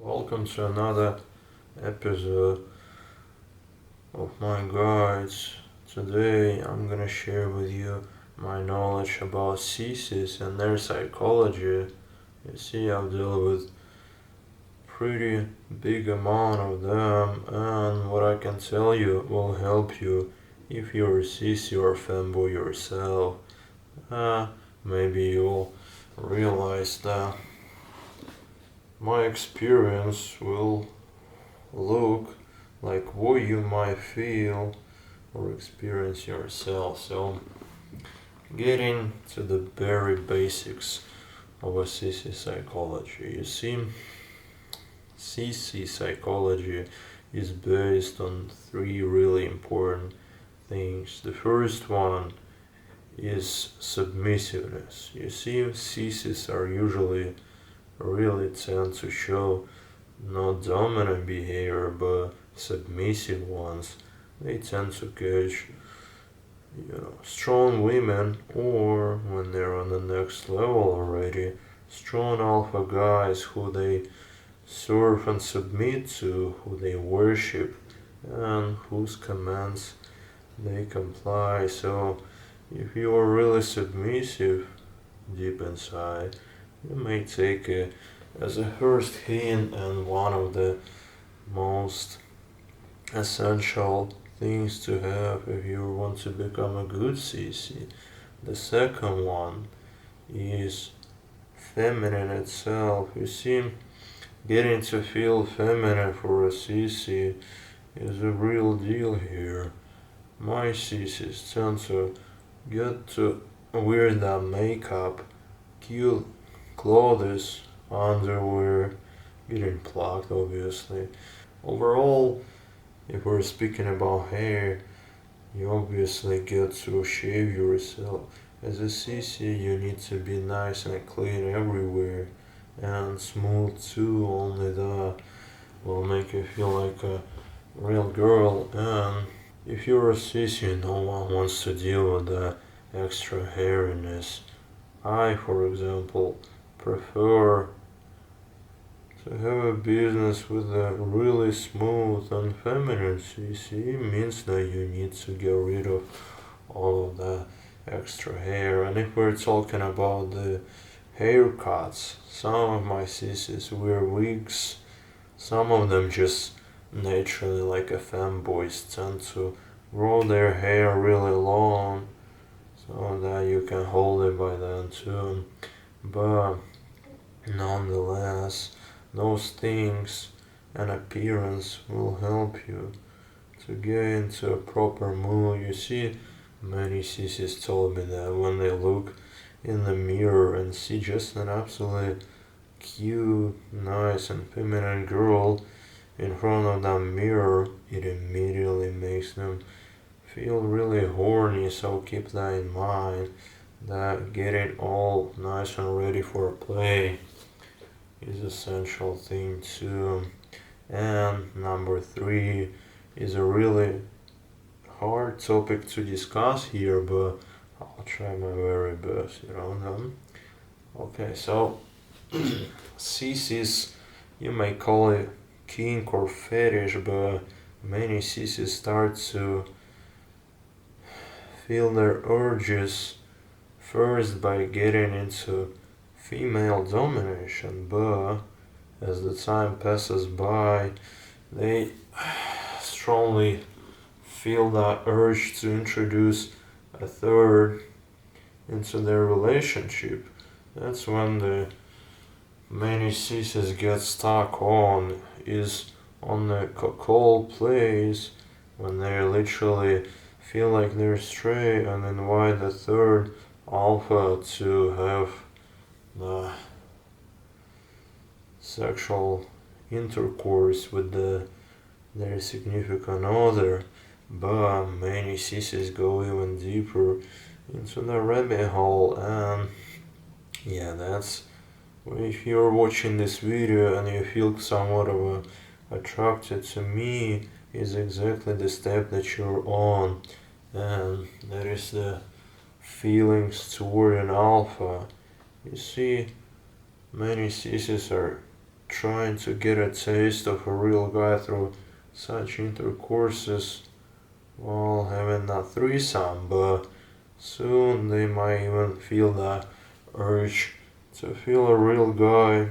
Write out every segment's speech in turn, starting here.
Welcome to another episode of my guides. Today I'm gonna share with you my knowledge about Sissys and their psychology. You see, I've dealt with pretty big amount of them, and what I can tell you will help you if you're a sissy or fanboy yourself. Uh, Maybe you'll realize that my experience will look like what you might feel or experience yourself. So, getting to the very basics of a CC psychology. You see, CC psychology is based on three really important things. The first one is submissiveness. You see, CCs are usually really tend to show not dominant behavior but submissive ones. They tend to catch strong women, or when they're on the next level already, strong alpha guys who they serve and submit to, who they worship, and whose commands they comply. So if you are really submissive deep inside, you may take it as a first hint and one of the most essential things to have if you want to become a good CC. The second one is feminine itself. You see, getting to feel feminine for a CC is a real deal here. My CCs tend to get to wear that makeup, cute clothes, underwear, getting plucked obviously. Overall, if we're speaking about hair, you obviously get to shave yourself. As a CC, you need to be nice and clean everywhere and smooth too. Only that will make you feel like a real girl. And if you're a CC, no one wants to deal with the extra hairiness. I, for example, prefer to have a business with a really smooth and feminine CC. Means that you need to get rid of all of the extra hair. And if we're talking about the haircuts, some of my CCs wear wigs, some of them just naturally, like a fanboys, tend to grow their hair really long so that you can hold it by then too. But nonetheless, those things and appearance will help you to get into a proper mood. You see, many CCs told me that when they look in the mirror and see just an absolutely cute, nice, and feminine girl in front of that mirror, it immediately makes them feel really horny. So keep that in mind, that getting all nice and ready for play is essential thing too. And number three is a really hard topic to discuss here, but I'll try my very best, Okay, so CCs, you may call it kink or fetish, but many CCs start to feel their urges first by getting into female domination, but as the time passes by, they strongly feel that urge to introduce a third into their relationship. That's when the many CCs get stuck on, is on the cold place, when they literally feel like they're straight and invite the third alpha to have the sexual intercourse with their significant other. But many CCs go even deeper into the rabbit hole, and yeah, that's if you're watching this video and you feel somewhat of attracted to me, is exactly the step that you're on, and that is the feelings toward an alpha. You see, many CCs are trying to get a taste of a real guy through such intercourses while having a threesome, but soon they might even feel the urge to feel a real guy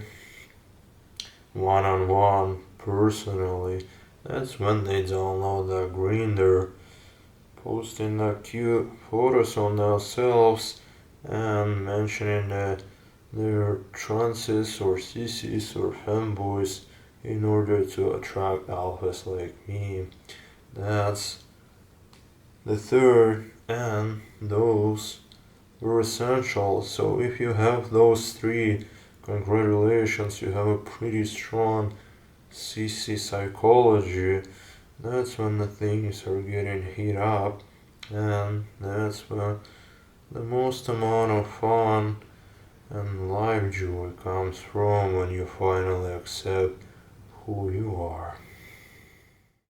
one on one personally. That's when they download the Grindr, posting the cute photos on themselves and mentioning that they're trances or sissies or femboys in order to attract alphas like me. That's the third, and those were essential. So if you have those three, congratulations, you have a pretty strong CC psychology. That's when the things are getting heat up, and that's when the most amount of fun and life joy comes from when you finally accept who you are.